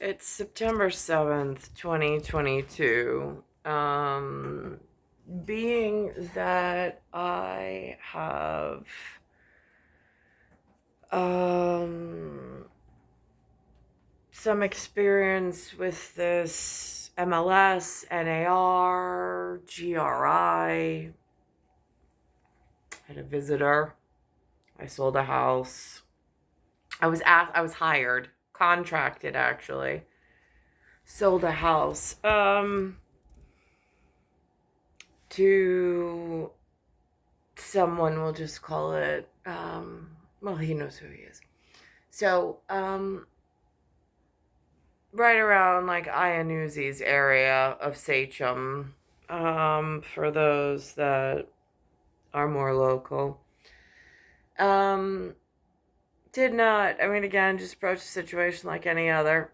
It's September 7th, 2022. Being that I have um, some experience with this MLS, NAR, GRI, had a visitor. I sold a house. I was hired, contracted actually. Sold a house. To someone, we'll just call it, well, he knows who he is. So, right around like Iannuzzi's area of Sachem, for those that are more local. Um, did not, I mean, again, just approach the situation like any other.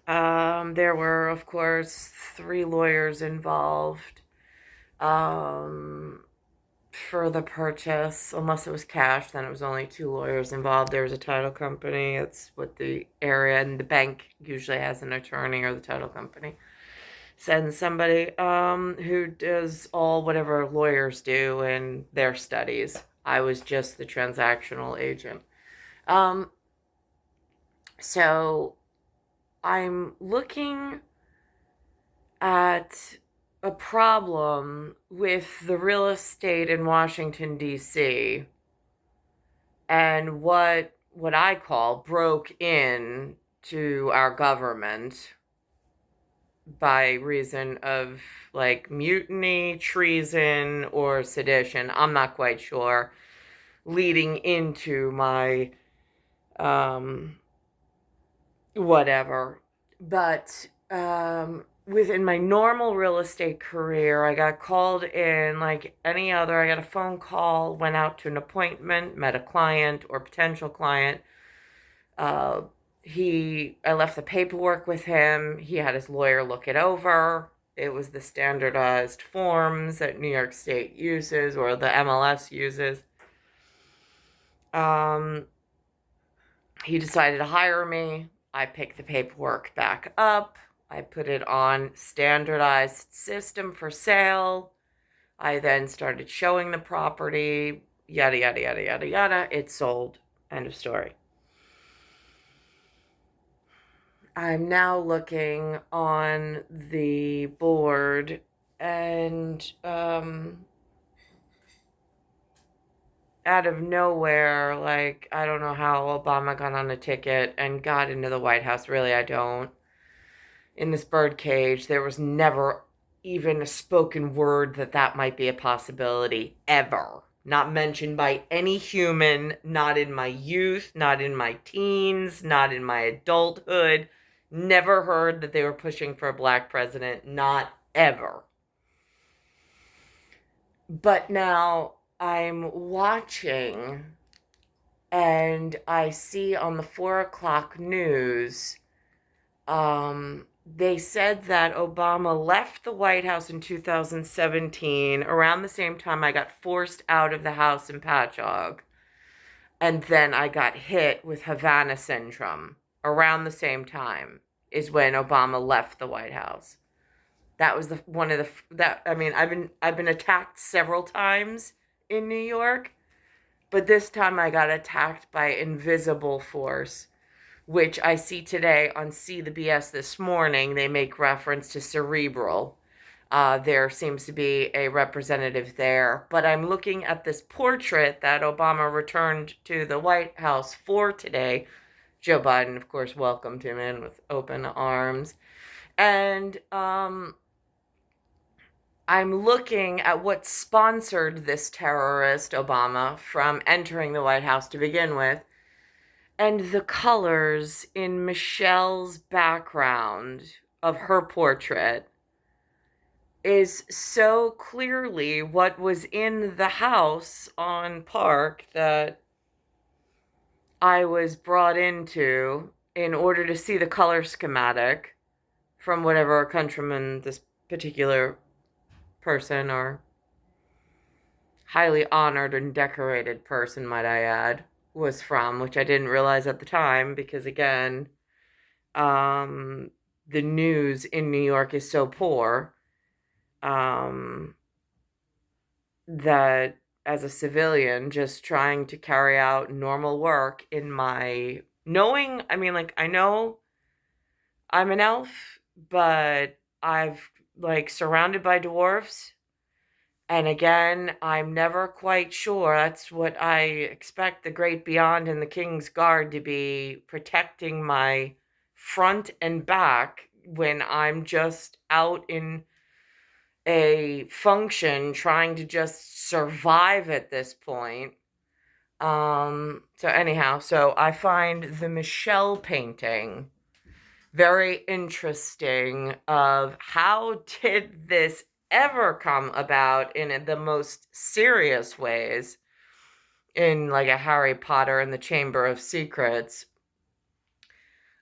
There were, of course, 3 lawyers involved. Um, for the purchase, unless it was cash, then it was only 2 lawyers involved. There was a title company. It's what the area, and the bank usually has an attorney, or the title company sends somebody who does all whatever lawyers do in their studies. I was just the transactional agent. Um, so I'm looking at a problem with the real estate in Washington, D.C., and what I call broke in to our government by reason of like mutiny, treason, or sedition. I'm not quite sure. Leading into my whatever. But within my normal real estate career, I got called in like any other. I got a phone call, went out to an appointment, met a client or potential client. Uh, I left the paperwork with him. He had his lawyer look it over. It was the standardized forms that New York State uses, or the MLS uses. Um, he decided to hire me. I picked the paperwork back up. I put it on standardized system for sale. I then started showing the property, yada, yada, yada, yada, yada. It sold. End of story. I'm now looking on the board, and out of nowhere, like, I don't know how Obama got on a ticket and got into the White House. Really, I don't. In this birdcage, there was never even a spoken word that that might be a possibility, ever. Not mentioned by any human, not in my youth, not in my teens, not in my adulthood. Never heard that they were pushing for a black president, not ever. But now I'm watching, and I see on the 4 o'clock news, they said that Obama left the White House in 2017, around the same time I got forced out of the house in Patchogue. And then I got hit with Havana syndrome. Around the same time is when Obama left the White House. That was one of the that I mean, I've been attacked several times in New York, but this time I got attacked by invisible force, which I see today on See the BS this morning. They make reference to Cerebral. There seems to be a representative there. But I'm looking at this portrait that Obama returned to the White House for today. Joe Biden, of course, welcomed him in with open arms. And I'm looking at what sponsored this terrorist, Obama, from entering the White House to begin with. And the colors in Michelle's background of her portrait is so clearly what was in the house on Park that I was brought into in order to see the color schematic from whatever countryman this particular person, or highly honored and decorated person, might I add, was from, which I didn't realize at the time because, again, the news in New York is so poor, that as a civilian, just trying to carry out normal work in my knowing, I mean, like, I know I'm an elf, but I've like surrounded by dwarves. And again, I'm never quite sure. That's what I expect the Great Beyond and the King's Guard to be, protecting my front and back when I'm just out in a function trying to just survive at this point. So anyhow, so I find the Michelle painting very interesting of how did this ever come about in the most serious ways, in like a Harry Potter and the Chamber of Secrets.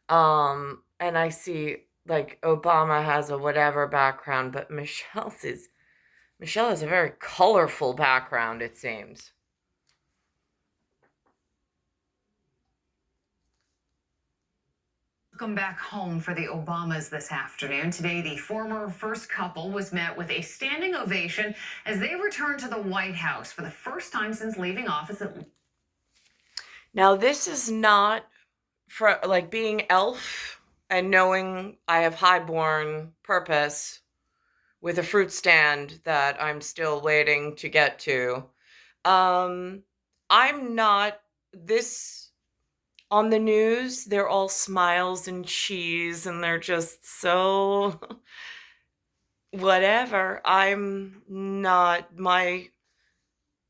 And I see like Obama has a whatever background, but Michelle has a very colorful background, it seems. Welcome back home for the Obamas this afternoon. Today, the former first couple was met with a standing ovation as they returned to the White House for the first time since leaving office. Now, this is not for like being elf and knowing I have highborn purpose with a fruit stand that I'm still waiting to get to. I'm not this on the news. They're all smiles and cheese and they're just so whatever. I'm not, my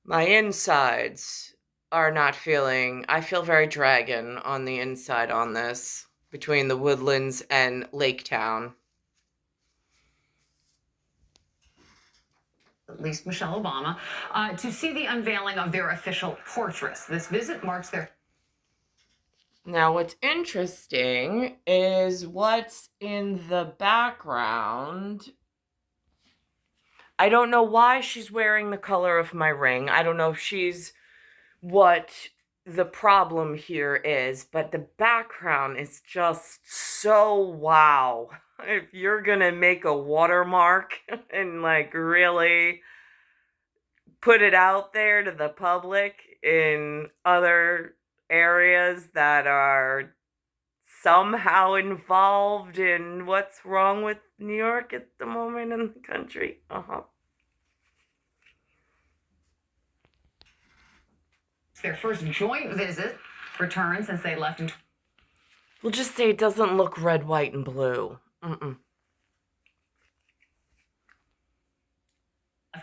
insides are not feeling, I feel very dragon on the inside on this, between the Woodlands and Lake Town. At least Michelle Obama, to see the unveiling of their official portraits. This visit marks their... Now, what's interesting is what's in the background. I don't know why she's wearing the color of my ring. I don't know if she's what the problem here is, but the background is just so wow. If you're gonna make a watermark and like really put it out there to the public in other areas that are somehow involved in what's wrong with New York at the moment in the country. Their first joint visit return since they left in... We'll just say it doesn't look red, white, and blue. Left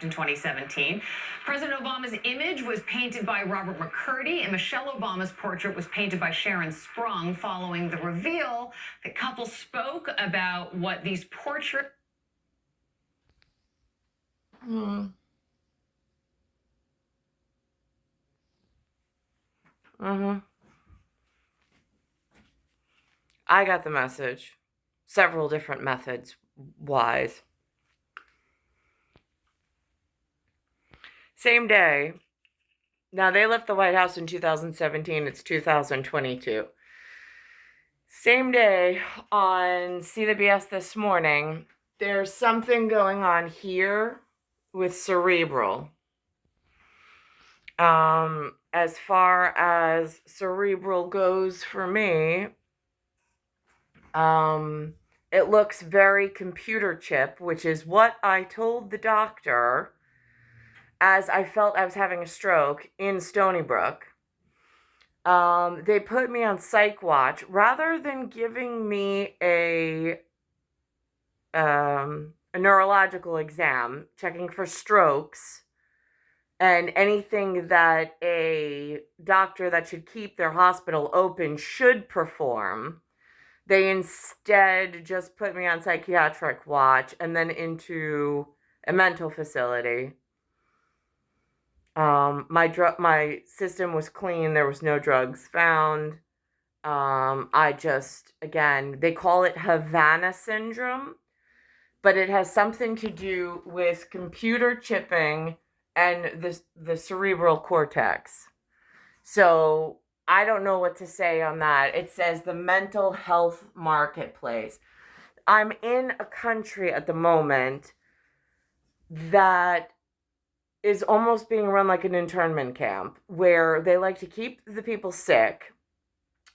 in 2017. President Obama's image was painted by Robert McCurdy, and Michelle Obama's portrait was painted by Sharon Sprung. Following the reveal, the couple spoke about what these portraits... I got the message. Several different methods wise. Same day. Now, they left the White House in 2017. It's 2022. Same day on See the BS this morning, there's something going on here with Cerebral. As far as Cerebral goes for me, it looks very computer chip, which is what I told the doctor as I felt I was having a stroke in Stony Brook. They put me on psych watch rather than giving me a neurological exam, checking for strokes and anything that a doctor that should keep their hospital open should perform. They instead just put me on psychiatric watch and then into a mental facility. My system was clean. There was no drugs found. Again, they call it Havana syndrome, but it has something to do with computer chipping and the cerebral cortex. So I don't know what to say on that. It says the mental health marketplace. I'm in a country at the moment that is almost being run like an internment camp, where they like to keep the people sick.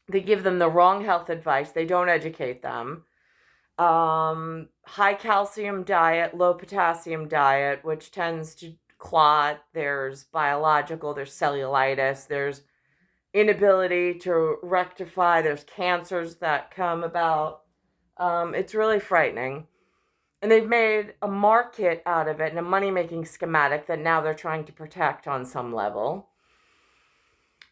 They give them the wrong health advice. They don't educate them. High calcium diet, low potassium diet, which tends to clot. There's biological, there's cellulitis, there's inability to rectify, there's cancers that come about. It's really frightening. And they've made a market out of it and a money-making schematic that now they're trying to protect on some level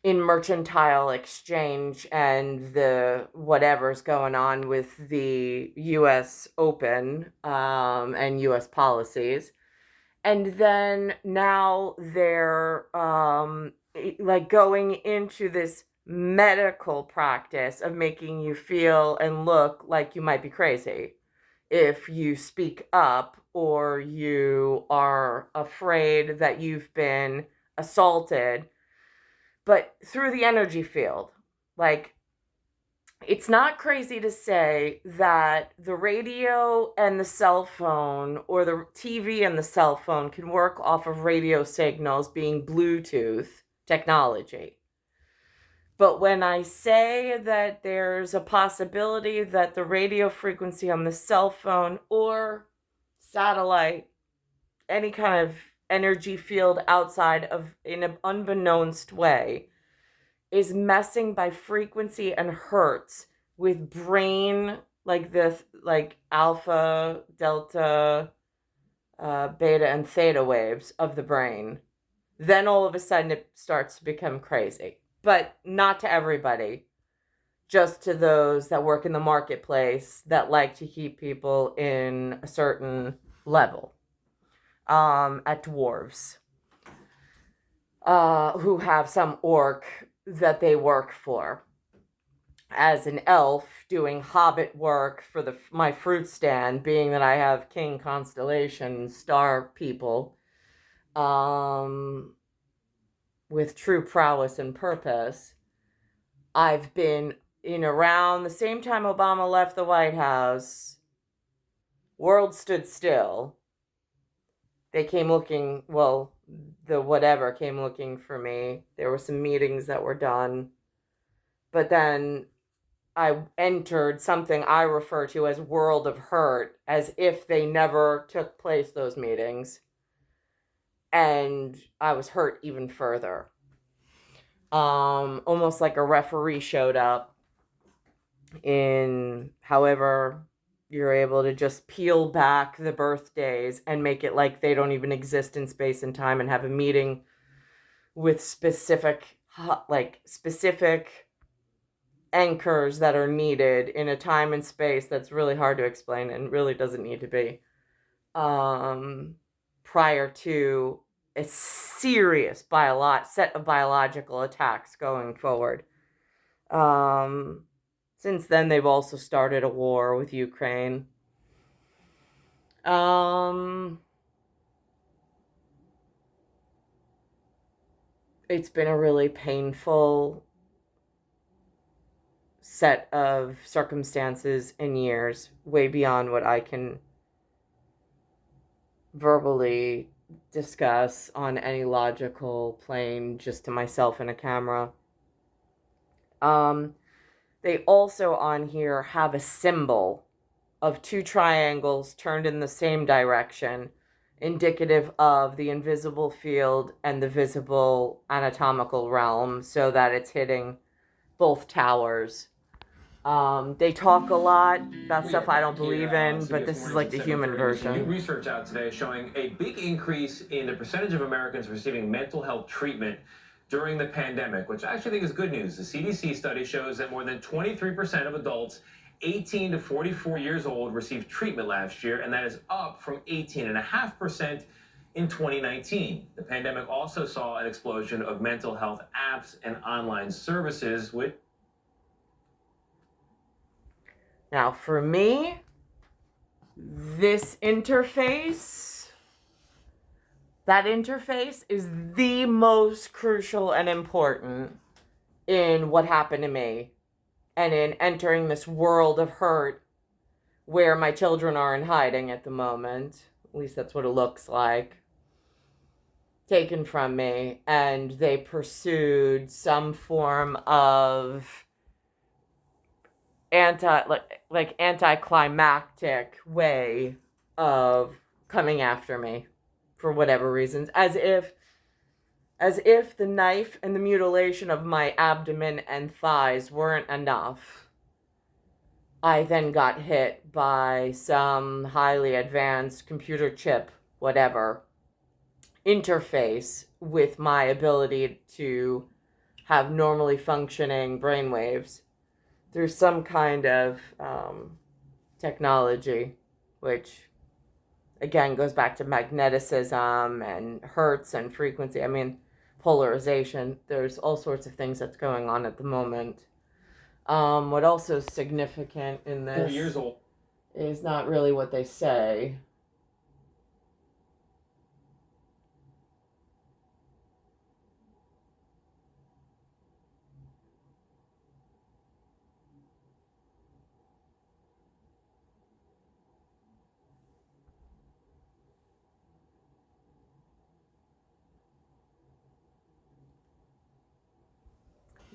in mercantile exchange and the whatever's going on with the U.S. Open and U.S. policies. And then now they're like going into this medical practice of making you feel and look like you might be crazy if you speak up or you are afraid that you've been assaulted, but through the energy field. Like, it's not crazy to say that the radio and the cell phone, or the TV and the cell phone, can work off of radio signals being Bluetooth technology. But when I say that there's a possibility that the radio frequency on the cell phone or satellite, any kind of energy field outside of, in an unbeknownst way, is messing by frequency and hertz with brain, like this, like alpha, delta, beta, and theta waves of the brain, then all of a sudden it starts to become crazy. But not to everybody, just to those that work in the marketplace that like to keep people in a certain level. At dwarves who have some orc that they work for. As an elf doing hobbit work for my fruit stand, being that I have king constellation star people with true prowess and purpose, I've been in around the same time Obama left the White House. World stood still. They came looking, well, the whatever came looking for me. There were some meetings that were done. But then I entered something I refer to as world of hurt, as if they never took place, those meetings. And I was hurt even further. Almost like a referee showed up in, however, you're able to just peel back the birthdays and make it like they don't even exist in space and time, and have a meeting with specific anchors that are needed in a time and space that's really hard to explain and really doesn't need to be, prior to a serious set of biological attacks going forward. Since then, they've also started a war with Ukraine. It's been a really painful set of circumstances and years, way beyond what I can verbally discuss on any logical plane, just to myself and a camera. They also on here have a symbol of two triangles turned in the same direction, indicative of the invisible field and the visible anatomical realm, so that it's hitting both towers. They talk a lot about stuff I don't believe in, but this is like the human version. New research out today showing a big increase in the percentage of Americans receiving mental health treatment during the pandemic, which I actually think is good news. The CDC study shows that more than 23% of adults 18 to 44 years old received treatment last year, and that is up from 18.5% in 2019. The pandemic also saw an explosion of mental health apps and online services, which... Now, for me, this interface, that interface is the most crucial and important in what happened to me and in entering this world of hurt where my children are in hiding at the moment. At least that's what it looks like. Taken from me, and they pursued some form of anticlimactic way of coming after me for whatever reasons, as if the knife and the mutilation of my abdomen and thighs weren't enough. I then got hit by some highly advanced computer chip, whatever, interface with my ability to have normally functioning brainwaves through some kind of technology, which again goes back to magneticism and hertz and frequency. I mean, polarization. There's all sorts of things that's going on at the moment. What also is significant in this 4 years old is not really what they say.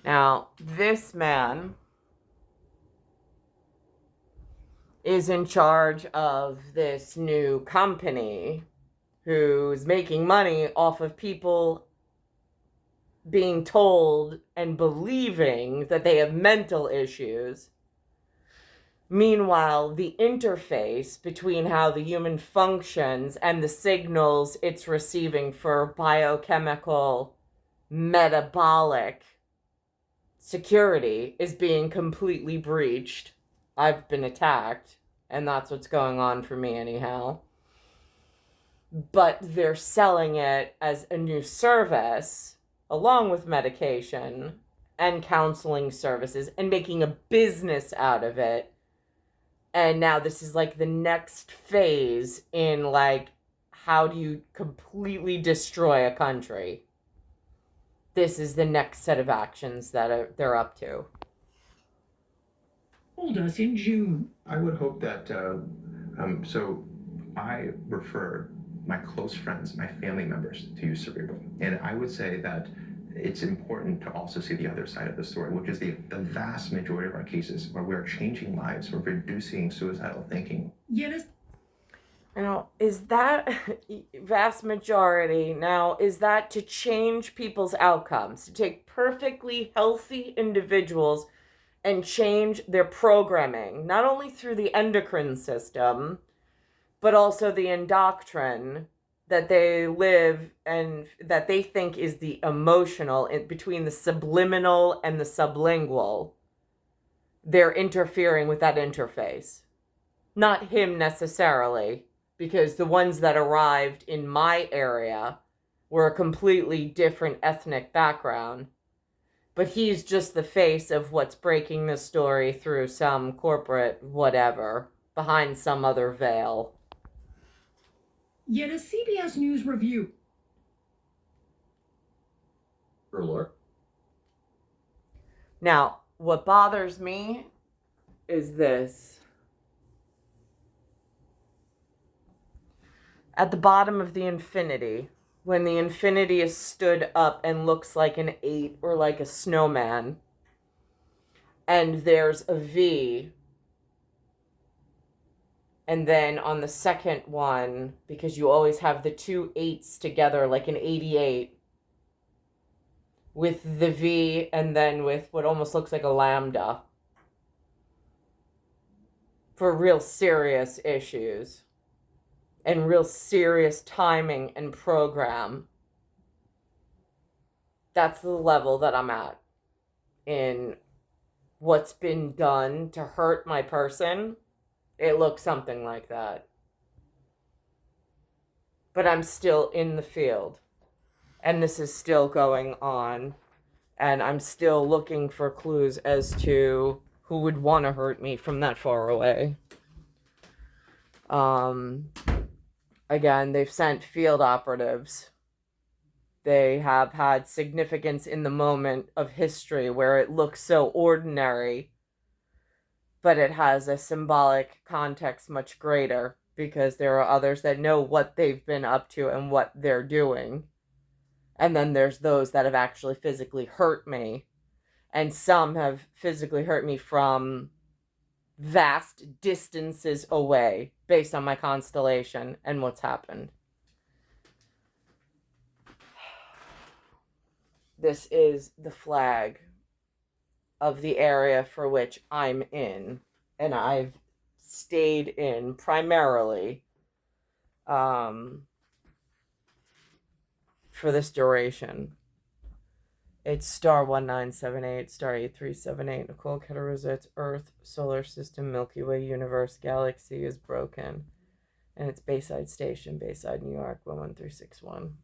Now, this man is in charge of this new company who's making money off of people being told and believing that they have mental issues. Meanwhile, the interface between how the human functions and the signals it's receiving for biochemical, metabolic security is being completely breached. I've been attacked, and that's what's going on for me anyhow. But they're selling it as a new service, along with medication and counseling services, and making a business out of it. And now this is like the next phase in like, how do you completely destroy a country? This is the next set of actions that they're up to. Told us in June. I would hope that, so I refer my close friends, my family members to use Cerebral. And I would say that it's important to also see the other side of the story, which is the vast majority of our cases where we're changing lives, we're reducing suicidal thinking. Yet Now, is that vast majority? Now, is that to change people's outcomes, to take perfectly healthy individuals and change their programming, not only through the endocrine system, but also the endoctrine that they live and that they think is the emotional, in between the subliminal and the sublingual? They're interfering with that interface. Not him necessarily, because the ones that arrived in my area were a completely different ethnic background. But he's just the face of what's breaking the story through some corporate whatever, behind some other veil. Yet a CBS News review. ruler. Now, what bothers me is this. At the bottom of the infinity, when the infinity is stood up and looks like an 8 or like a snowman, and there's a V, and then on the second one, because you always have the two 8s together like an 88, with the V and then with what almost looks like a lambda, for real serious issues and real serious timing and program. That's the level that I'm at in what's been done to hurt my person. It looks something like that. But I'm still in the field. And this is still going on. And I'm still looking for clues as to who would want to hurt me from that far away. Again, they've sent field operatives They have had significance in the moment of history where it looks so ordinary, but it has a symbolic context much greater because there are others that know what they've been up to and what they're doing. And then there's those that have actually physically hurt me. And some have physically hurt me from vast distances away based on my constellation and what's happened. This is the flag of the area for which I'm in, and I've stayed in primarily for this duration. It's star 1978, star 8378, Nicole, Cattaruzza. It's Earth, solar system, Milky Way, universe, galaxy is broken. And it's Bayside Station, Bayside, New York, 11361.